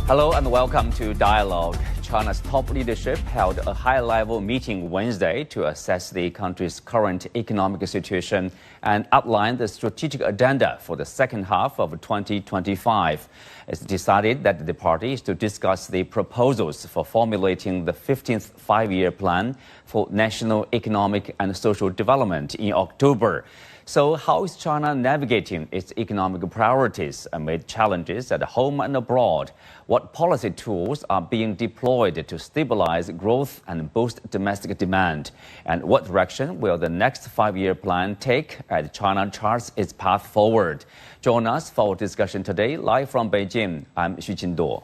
Hello and welcome to Dialogue. China's top leadership held a high-level meeting Wednesday to assess the country's current economic situation and outline the strategic agenda for the second half of 2025. It's decided that the party is to discuss the proposals for formulating the 15th five-year plan for national economic and social development in October. So how is China navigating its economic priorities amid challenges at home and abroad? What policy tools are being deployed to stabilize growth and boost domestic demand? And what direction will the next five-year plan take as China charts its path forward? Join us for our discussion today, live from Beijing. I'm Xu Qinduo.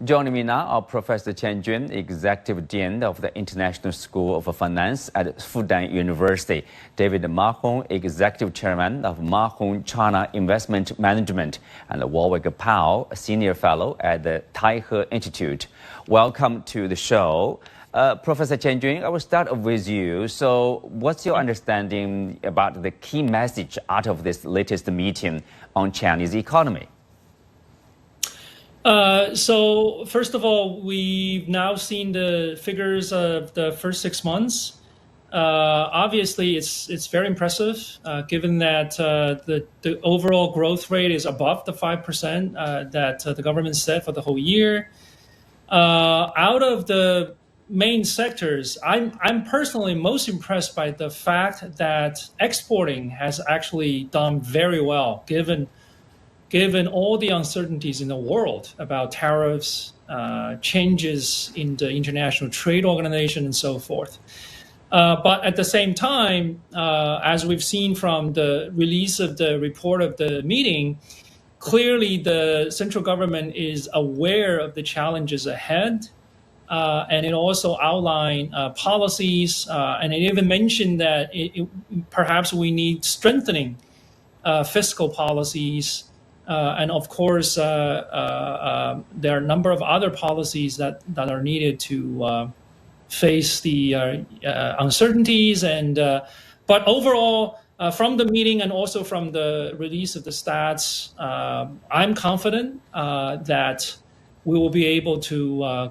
Joining me now are Professor Jun Qian, Executive Dean of the International School of Finance at Fudan University, David Mahon, Executive Chairman of Mahon China Investment Management, and Warwick Powell, Senior Fellow at the Taihe Institute. Welcome to the show. Professor Jun Qian, I will start with you. So what's your understanding about the key message out of this latest meeting on Chinese economy? So first of all, we've now seen the figures of the first 6 months. Obviously, it's very impressive, given that the overall growth rate is above the 5% that the government set for the whole year. Out of the main sectors, I'm personally most impressed by the fact that exporting has actually done very well, given all the uncertainties in the world about tariffs, changes in the International Trade Organization, and so forth. But at the same time, as we've seen from the release of the report of the meeting, clearly the central government is aware of the challenges ahead. And it also outlined policies, and it even mentioned that perhaps we need strengthening fiscal policies. And of course, there are a number of other policies that are needed to face the uncertainties. But overall, from the meeting and also from the release of the stats, I'm confident that we will be able to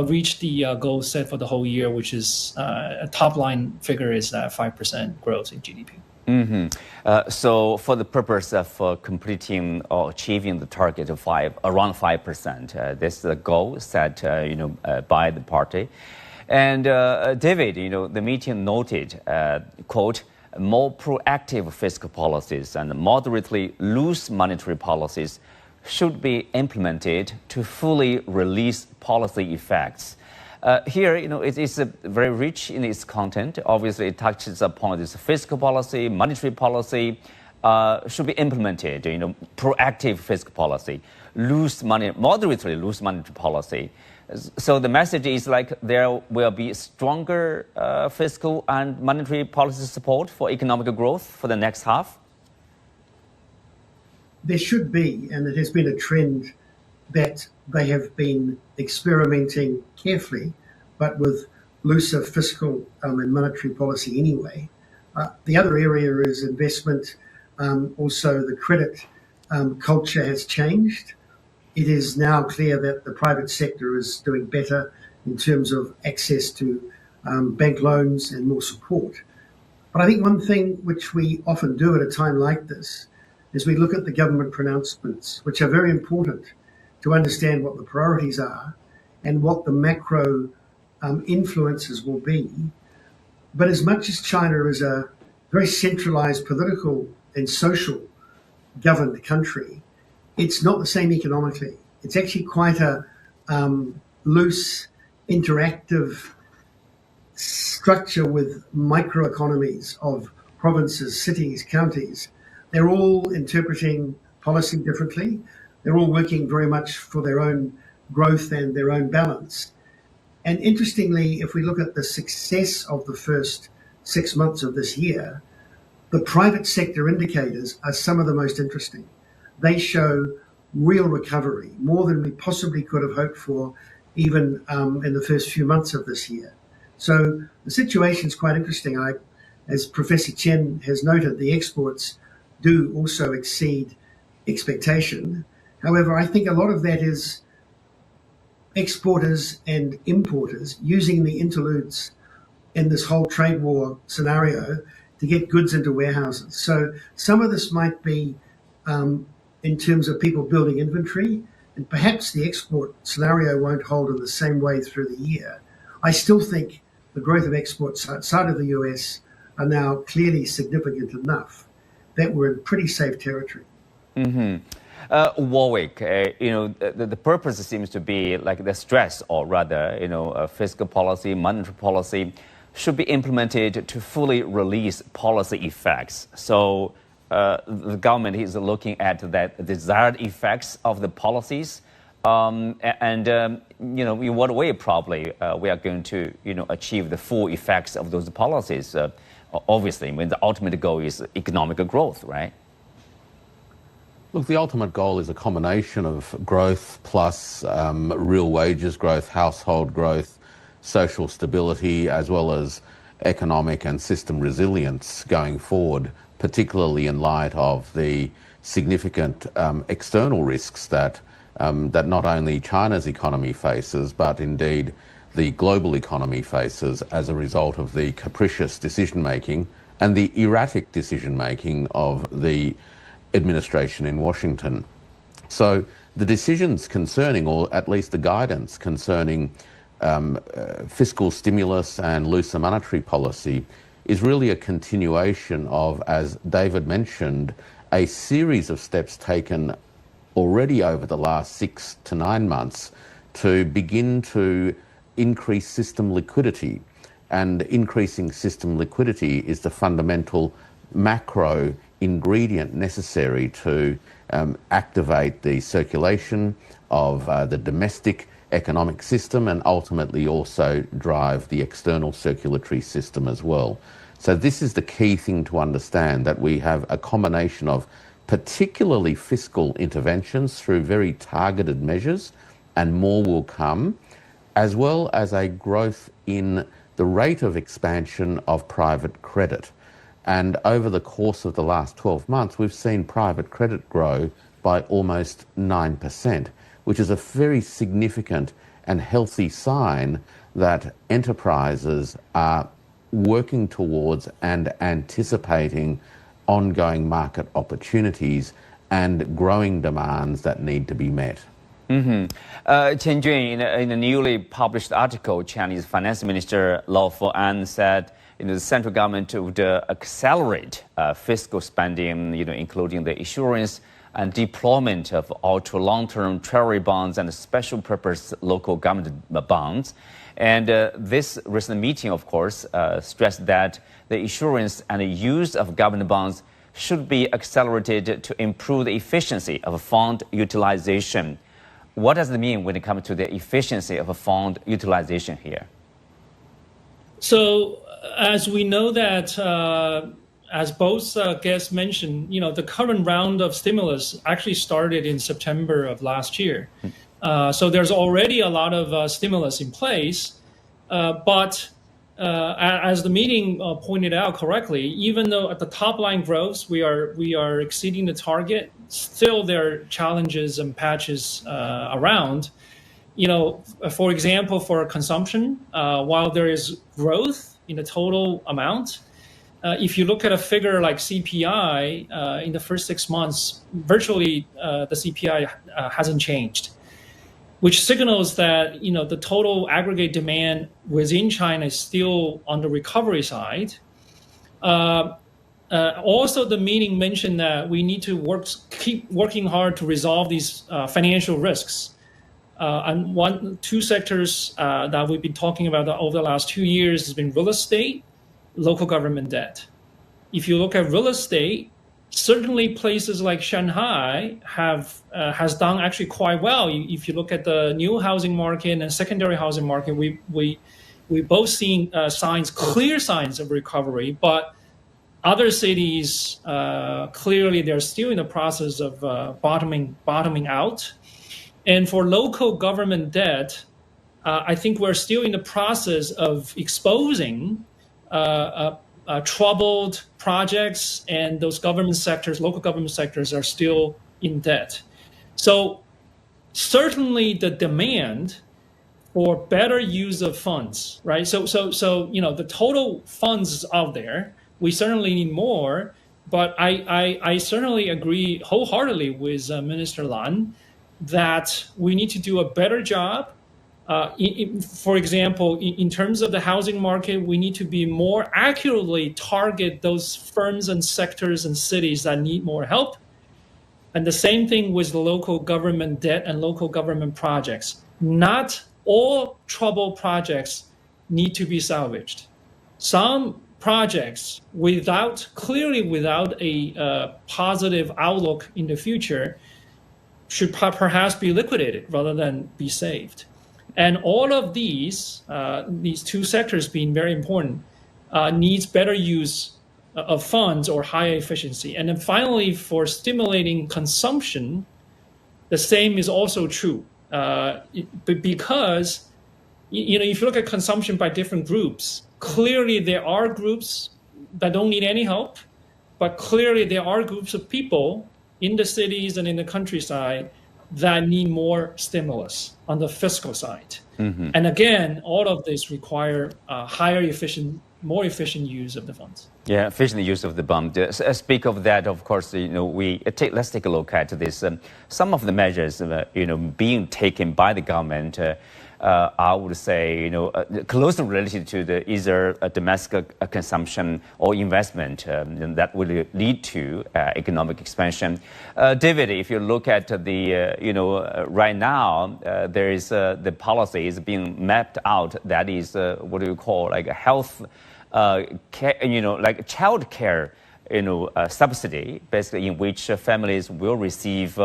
reach the goal set for the whole year, which is a top line figure is 5% growth in GDP. So for the purpose of completing or achieving the target of around 5%, this is the goal set by the party. And David, the meeting noted, quote, more proactive fiscal policies and moderately loose monetary policies should be implemented to fully release policy effects. Here, it is very rich in its content. Obviously, it touches upon this fiscal policy, monetary policy should be implemented, proactive fiscal policy, moderately loose monetary policy. So the message is like there will be stronger fiscal and monetary policy support for economic growth for the next half? There should be, and it has been a trend that they have been experimenting carefully, but with looser fiscal and monetary policy anyway. The other area is investment. Also, the credit culture has changed. It is now clear that the private sector is doing better in terms of access to bank loans and more support. But I think one thing which we often do at a time like this is we look at the government pronouncements, which are very important to understand what the priorities are and what the macro influences will be. But as much as China is a very centralized political and social governed country, it's not the same economically. It's actually quite a loose, interactive structure with microeconomies of provinces, cities, counties. They're all interpreting policy differently. They're all working very much for their own growth and their own balance. And interestingly, if we look at the success of the first 6 months of this year, the private sector indicators are some of the most interesting. They show real recovery, more than we possibly could have hoped for even in the first few months of this year. So the situation is quite interesting. As Professor Qian has noted, the exports do also exceed expectation. However, I think a lot of that is exporters and importers using the interludes in this whole trade war scenario to get goods into warehouses. So some of this might be in terms of people building inventory, and perhaps the export scenario won't hold in the same way through the year. I still think the growth of exports outside of the US are now clearly significant enough that we're in pretty safe territory. Warwick, the purpose seems to be like the stress, or rather, fiscal policy, monetary policy should be implemented to fully release policy effects. So the government is looking at the desired effects of the policies, in what way probably we are going to achieve the full effects of those policies. Obviously, when the ultimate goal is economic growth, right? Look, the ultimate goal is a combination of growth plus real wages growth, household growth, social stability, as well as economic and system resilience going forward, particularly in light of the significant external risks that not only China's economy faces, but indeed the global economy faces as a result of the capricious decision-making and the erratic decision-making of the administration in Washington. So the decisions concerning, or at least the guidance concerning fiscal stimulus and looser monetary policy is really a continuation of, as David mentioned, a series of steps taken already over the last 6 to 9 months to begin to increase system liquidity. And increasing system liquidity is the fundamental macro ingredient necessary to activate the circulation of the domestic economic system and ultimately also drive the external circulatory system as well. So this is the key thing to understand, that we have a combination of particularly fiscal interventions through very targeted measures, and more will come, as well as a growth in the rate of expansion of private credit. And over the course of the last 12 months, we've seen private credit grow by almost 9%, which is a very significant and healthy sign that enterprises are working towards and anticipating ongoing market opportunities and growing demands that need to be met. Qian Jun, in a newly published article, Chinese Finance Minister Lau Fudan said the central government would accelerate fiscal spending, including the issuance and deployment of ultra-long-term treasury bonds and special purpose local government bonds. And this recent meeting, of course, stressed that the issuance and the use of government bonds should be accelerated to improve the efficiency of fund utilization. What does it mean when it comes to the efficiency of a fund utilization here? So, as we know that, as both guests mentioned, the current round of stimulus actually started in September of last year. So there's already a lot of stimulus in place, but as the meeting pointed out correctly, even though at the top line growth we are exceeding the target, still there are challenges and patches around. For example, for consumption, while there is growth in the total amount, if you look at a figure like CPI in the first 6 months, virtually the CPI hasn't changed, which signals that the total aggregate demand within China is still on the recovery side. Also, the meeting mentioned that we need to keep working hard to resolve these financial risks. And two sectors that we've been talking about over the last 2 years has been real estate, local government debt. If you look at real estate, certainly places like Shanghai has done actually quite well. If you look at the new housing market and secondary housing market, we both seen clear signs of recovery. But other cities, clearly they're still in the process of bottoming out. And for local government debt, I think we're still in the process of exposing troubled projects, and those government sectors, local government sectors, are still in debt. So certainly the demand for better use of funds, right? So the total funds is out there. We certainly need more, but I certainly agree wholeheartedly with Minister Lan that we need to do a better job. For example, in terms of the housing market, we need to be more accurately target those firms and sectors and cities that need more help. And the same thing with the local government debt and local government projects. Not all troubled projects need to be salvaged. Some projects without a positive outlook in the future should perhaps be liquidated rather than be saved. And all of these two sectors being very important, needs better use of funds or higher efficiency. And then finally, for stimulating consumption, the same is also true. Because if you look at consumption by different groups, clearly there are groups that don't need any help, but clearly there are groups of people in the cities and in the countryside that need more stimulus on the fiscal side. Mm-hmm. And again, all of this require more efficient use of the funds. Yeah, efficient use of the fund. Speak of that, of course, let's take a look at this. Some of the measures, being taken by the government, I would say, closely related to either domestic consumption or investment, and that will lead to economic expansion. David, if you look at the, right now, there is the policy is being mapped out. That is what do you call like a health, care, like child care, subsidy, basically in which families will receive.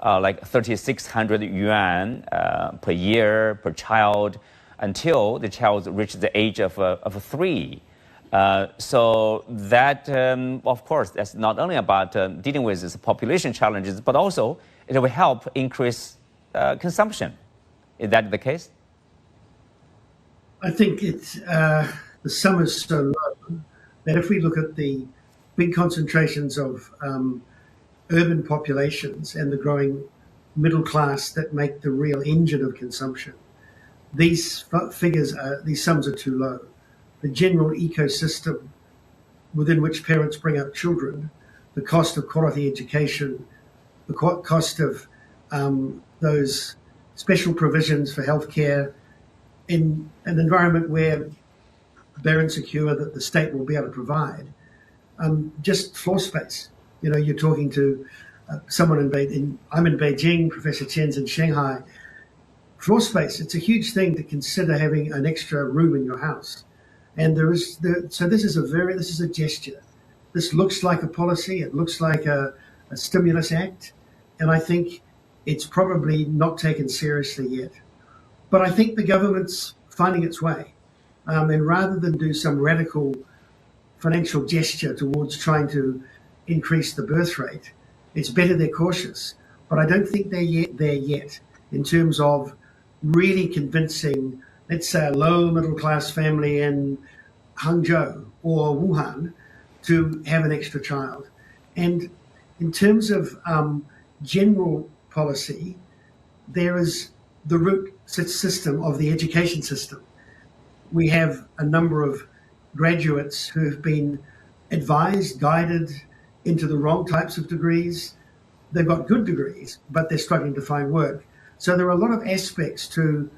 Like 3,600 yuan per year per child until the child reaches the age of 3. So that, of course, that's not only about dealing with these population challenges, but also it will help increase consumption. Is that the case? I think it's the sum is so low that if we look at the big concentrations of urban populations and the growing middle class that make the real engine of consumption, these sums are too low. The general ecosystem within which parents bring up children, the cost of quality education, the cost of those special provisions for healthcare in an environment where they're insecure that the state will be able to provide, just floor space. You're talking to someone I'm in Beijing, Professor Qian's in Shanghai. Floor space, it's a huge thing to consider having an extra room in your house. And so this is a gesture. This looks like a policy. It looks like a stimulus act. And I think it's probably not taken seriously yet. But I think the government's finding its way. And rather than do some radical financial gesture towards trying to increase the birth rate, it's better they're cautious. But I don't think they're there yet in terms of really convincing, let's say, a low middle class family in Hangzhou or Wuhan to have an extra child. And in terms of general policy, there is the root system of the education system. We have a number of graduates who have been advised, guided into the wrong types of degrees. They've got good degrees, but they're struggling to find work. So there are a lot of aspects to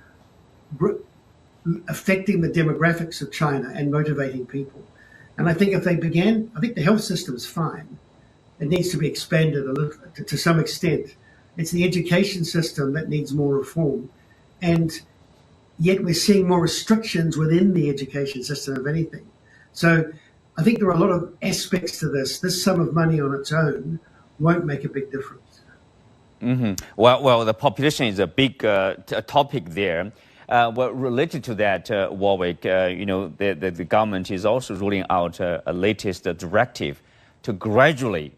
affecting the demographics of China and motivating people. And I think if they began, I think the health system is fine. It needs to be expanded a little to some extent. It's the education system that needs more reform. And yet we're seeing more restrictions within the education system, if anything. So I think there are a lot of aspects to this. This sum of money on its own won't make a big difference. Mm-hmm. Well, the population is a big topic there. Well, related to that, Warwick, the government is also rolling out a latest directive to gradually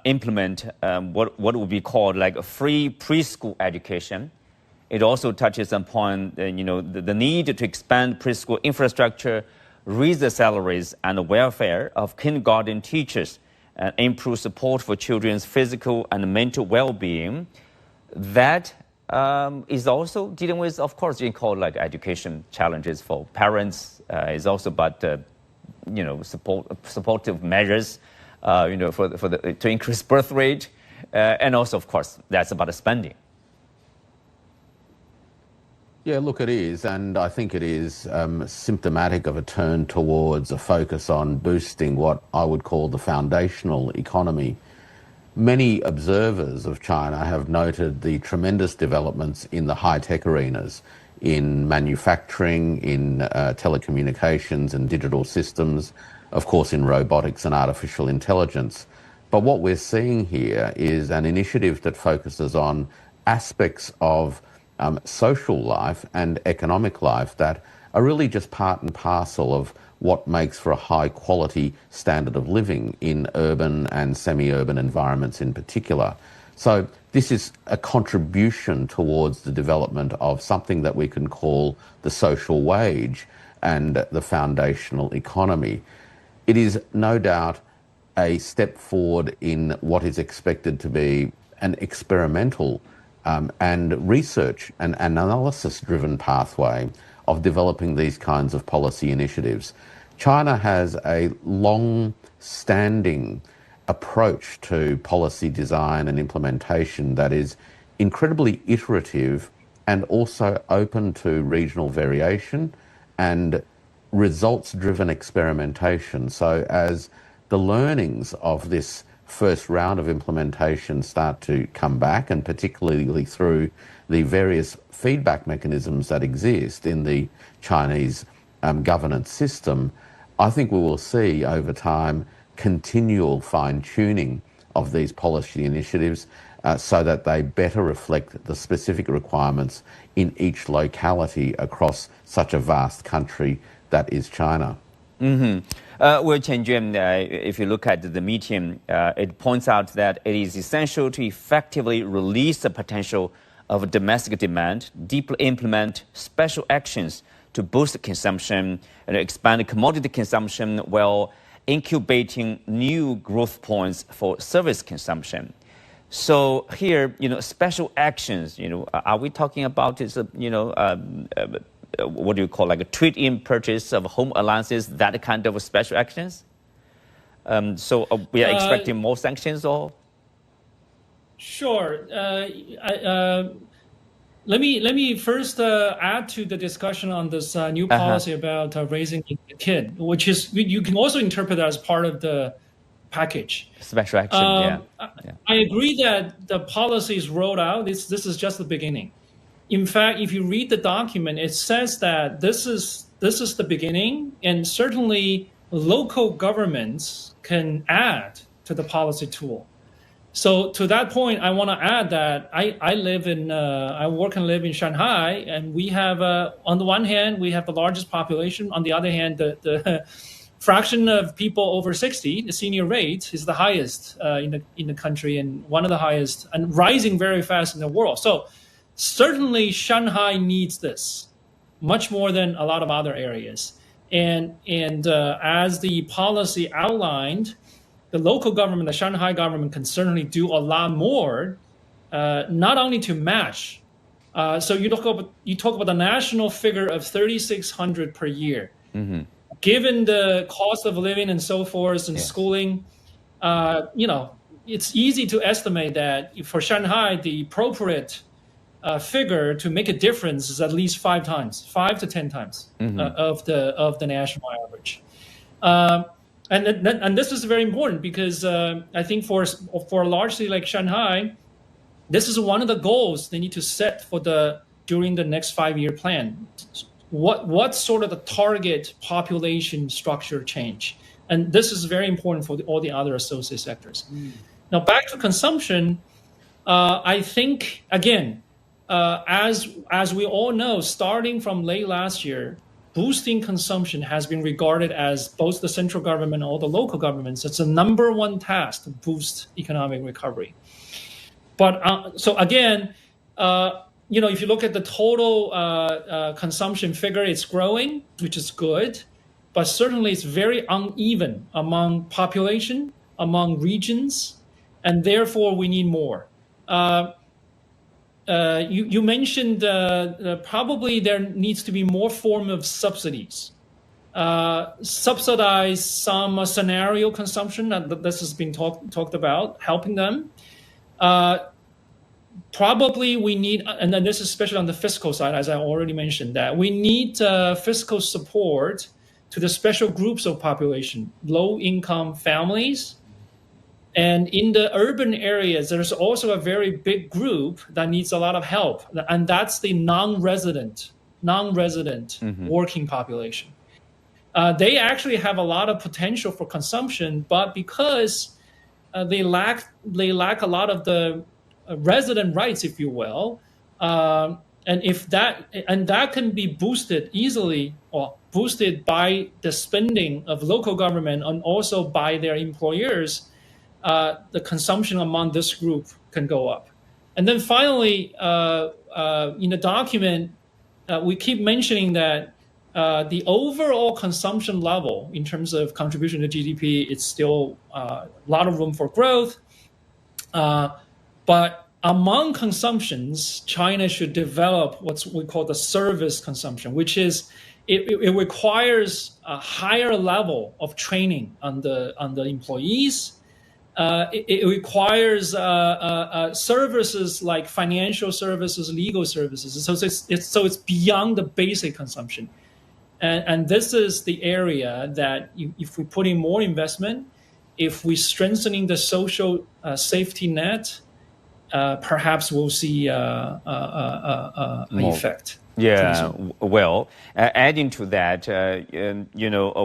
implement what would be called like a free preschool education. It also touches upon the need to expand preschool infrastructure, raise the salaries and the welfare of kindergarten teachers, and improve support for children's physical and mental well-being. That is also dealing with, of course, you can call like education challenges for parents. Is also about supportive measures, to increase birth rate, and also, of course, that's about the spending. Yeah, look, it is, and I think it is symptomatic of a turn towards a focus on boosting what I would call the foundational economy. Many observers of China have noted the tremendous developments in the high-tech arenas, in manufacturing, in telecommunications and digital systems, of course in robotics and artificial intelligence. But what we're seeing here is an initiative that focuses on aspects of social life and economic life that are really just part and parcel of what makes for a high quality standard of living in urban and semi-urban environments in particular. So this is a contribution towards the development of something that we can call the social wage and the foundational economy. It is no doubt a step forward in what is expected to be an experimental and research and analysis-driven pathway of developing these kinds of policy initiatives. China has a long-standing approach to policy design and implementation that is incredibly iterative and also open to regional variation and results-driven experimentation. So as the learnings of this first round of implementation start to come back, and particularly through the various feedback mechanisms that exist in the Chinese governance system, I think we will see over time continual fine-tuning of these policy initiatives so that they better reflect the specific requirements in each locality across such a vast country that is China. Well, Chen Jun, if you look at the meeting, it points out that it is essential to effectively release the potential of domestic demand, deeply implement special actions to boost consumption and expand commodity consumption while incubating new growth points for service consumption. So here, special actions, are we talking about what do you call like a trade-in purchase of home alliances, that kind of special actions? So we are expecting more sanctions or? Sure. Let me first add to the discussion on this new policy about raising a kid, which is you can also interpret that as part of the package. Special action, yeah. I agree that the policy is rolled out. This is just the beginning. In fact, if you read the document, it says that this is the beginning, and certainly local governments can add to the policy tool. So to that point, I want to add that I work and live in Shanghai, and we have on the one hand we have the largest population. On the other hand, the fraction of people over 60, the senior rate, is the highest in the country, and one of the highest, and rising very fast in the world. So certainly Shanghai needs this much more than a lot of other areas. And as the policy outlined, the local government, the Shanghai government, can certainly do a lot more, not only to match. So you talk about the national figure of 3,600 per year. Mm-hmm. Given the cost of living and so forth and schooling, it's easy to estimate that for Shanghai, the appropriate figure to make a difference is at least 5 to 10 times of the national average. And this is very important because I think for a large city like Shanghai, this is one of the goals they need to set during the next 5-year plan. What sort of the target population structure change? And this is very important for all the other associate sectors. Now back to consumption, I think again, as we all know, starting from late last year, boosting consumption has been regarded as both the central government and all the local governments. It's the number one task to boost economic recovery. But so again, if you look at the total consumption figure, it's growing, which is good. but certainly it's very uneven among population, among regions, and therefore we need more. You mentioned probably there needs to be more form of subsidies. Subsidize some scenario consumption, that this has been talked about, helping them. Probably we need, and then this is especially on the fiscal side, as I already mentioned, that we need fiscal support to the special groups of population, low-income families. And in the urban areas, there's also a very big group that needs a lot of help, and that's the non-resident working population. They actually have a lot of potential for consumption, but because they lack a lot of the resident rights, if you will, and that can be boosted easily, or boosted by the spending of local government and also by their employers. The consumption among this group can go up. And then finally, in the document, we keep mentioning that the overall consumption level in terms of contribution to GDP, it's still a lot of room for growth. But among consumptions, China should develop what we call the service consumption, which is it requires a higher level of training on the employees. It requires services like financial services, legal services. So it's beyond the basic consumption, and this is the area that if we put in more investment, if we strengthening the social safety net, perhaps we'll see an effect. Yeah, well, adding to that,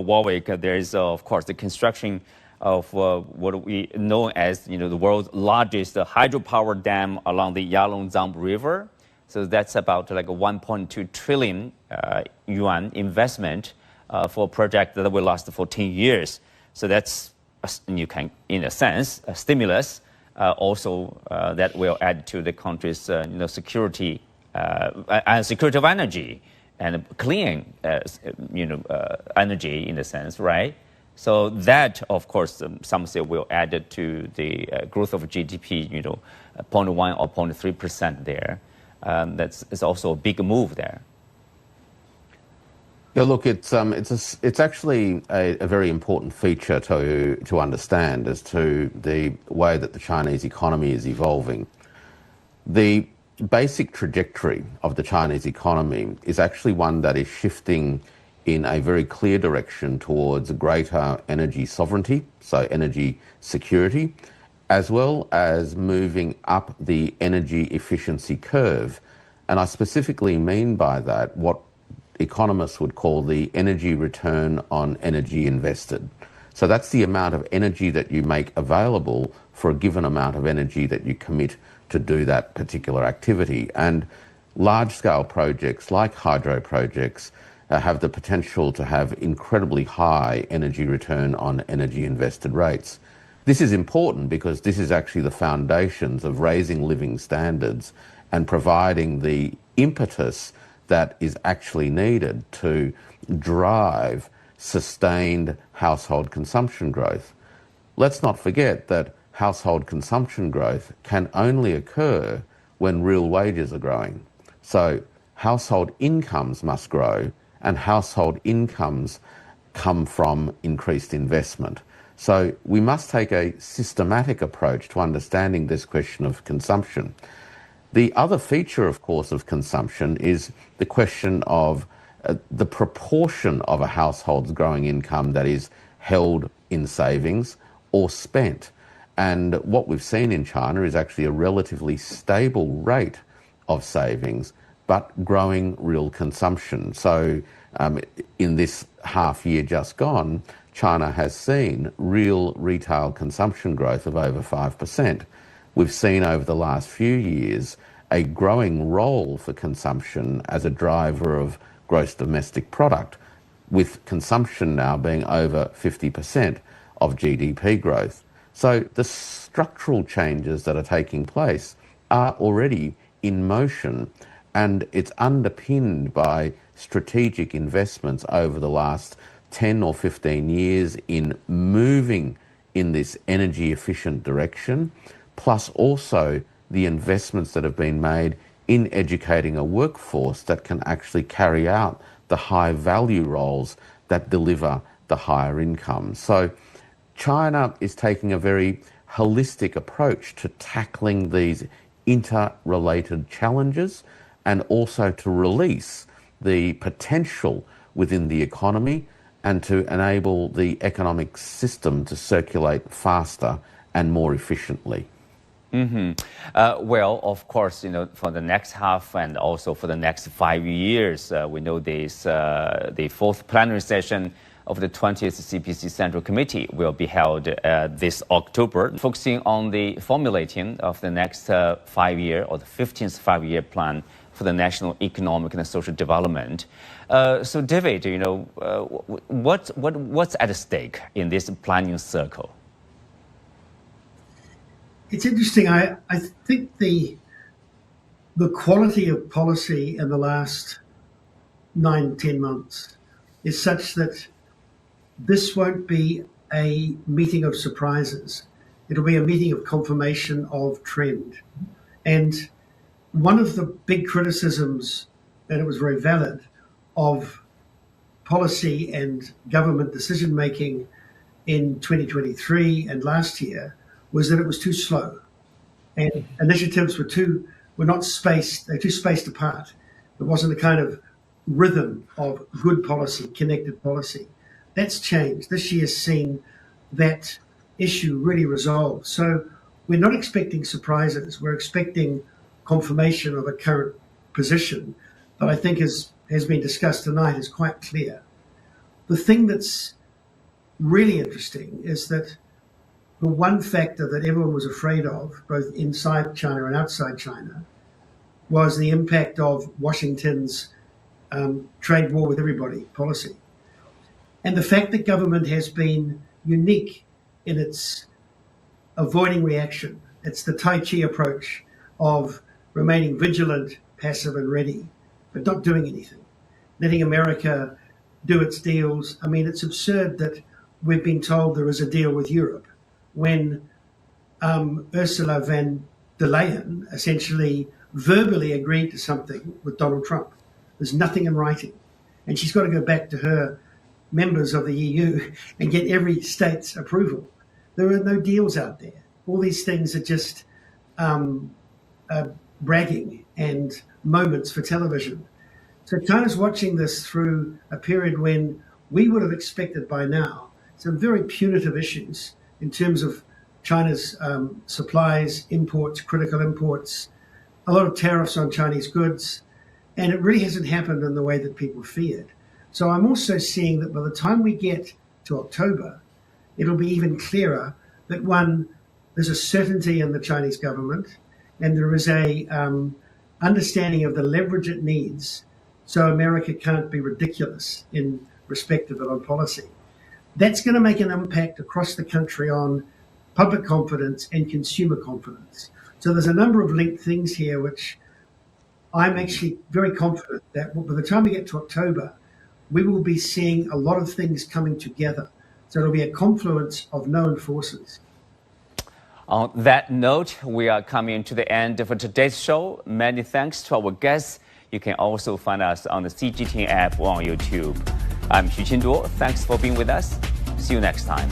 Warwick, there is of course the construction of what we know as the world's largest hydropower dam along the Yalongzang River. So that's about like a 1.2 trillion yuan investment for a project that will last for 10 years. So that's, you can, in a sense, a stimulus also that will add to the country's security and security of energy and clean energy in a sense, right? So that, of course, some say will add to the growth of GDP, 0.1 or 0.3% there. It's also a big move there. Yeah, look, it's actually a very important feature to understand as to the way that the Chinese economy is evolving. The basic trajectory of the Chinese economy is actually one that is shifting in a very clear direction towards greater energy sovereignty, so energy security, as well as moving up the energy efficiency curve. And I specifically mean by that what economists would call the energy return on energy invested. So that's the amount of energy that you make available for a given amount of energy that you commit to do that particular activity. And large-scale projects like hydro projects have the potential to have incredibly high energy return on energy invested rates. This is important because this is actually the foundations of raising living standards and providing the impetus that is actually needed to drive sustained household consumption growth. Let's not forget that household consumption growth can only occur when real wages are growing. So household incomes must grow, and household incomes come from increased investment. So we must take a systematic approach to understanding this question of consumption. The other feature, of course, of consumption is the question of the proportion of a household's growing income that is held in savings or spent. And what we've seen in China is actually a relatively stable rate of savings, but growing real consumption. So in this half year just gone, China has seen real retail consumption growth of over 5%. We've seen over the last few years a growing role for consumption as a driver of gross domestic product, with consumption now being over 50% of GDP growth. So the structural changes that are taking place are already in motion, and it's underpinned by strategic investments over the last 10 or 15 years in moving in this energy efficient direction, plus also the investments that have been made in educating a workforce that can actually carry out the high value roles that deliver the higher income. So China is taking a very holistic approach to tackling these interrelated challenges and also to release the potential within the economy and to enable the economic system to circulate faster and more efficiently. Well, of course, for the next half and also for the next 5 years, we know the fourth plenary session of the 20th CPC Central Committee will be held this October, focusing on the formulating of the next 5-year or the 15th 5-year plan for the national economic and social development. So, David, what's at stake in this planning circle? It's interesting. I think the quality of policy in the last 9-10 months is such that this won't be a meeting of surprises. It'll be a meeting of confirmation of trend. And one of the big criticisms, and it was very valid, of policy and government decision making in 2023 and last year was that it was too slow, and initiatives were not spaced. They're too spaced apart. There wasn't the kind of rhythm of good policy, connected policy. That's changed. This year's seen that issue really resolved. So we're not expecting surprises. We're expecting confirmation of a current position that I think has been discussed tonight is quite clear. The thing that's really interesting is that the one factor that everyone was afraid of, both inside China and outside China, was the impact of Washington's trade war with everybody policy. And the fact that government has been unique in its avoiding reaction. It's the Tai Chi approach of remaining vigilant, passive and ready, but not doing anything. Letting America do its deals. I mean, it's absurd that we've been told there is a deal with Europe when Ursula von der Leyen essentially verbally agreed to something with Donald Trump. There's nothing in writing. And she's got to go back to her members of the EU and get every state's approval. There are no deals out there. All these things are just bragging and moments for television. So China's watching this through a period when we would have expected by now some very punitive issues in terms of China's supplies, imports, critical imports, a lot of tariffs on Chinese goods, and it really hasn't happened in the way that people feared. So I'm also seeing that by the time we get to October, it'll be even clearer that there's a certainty in the Chinese government, and there is a understanding of the leverage it needs so America can't be ridiculous in respect of it on policy. That's going to make an impact across the country on public confidence and consumer confidence. So there's a number of linked things here, which I'm actually very confident that by the time we get to October, we will be seeing a lot of things coming together. So it'll be a confluence of known forces. On that note, we are coming to the end of today's show. Many thanks to our guests. You can also find us on the CGTN app or on YouTube. I'm Xu Qinduo. Thanks for being with us. See you next time.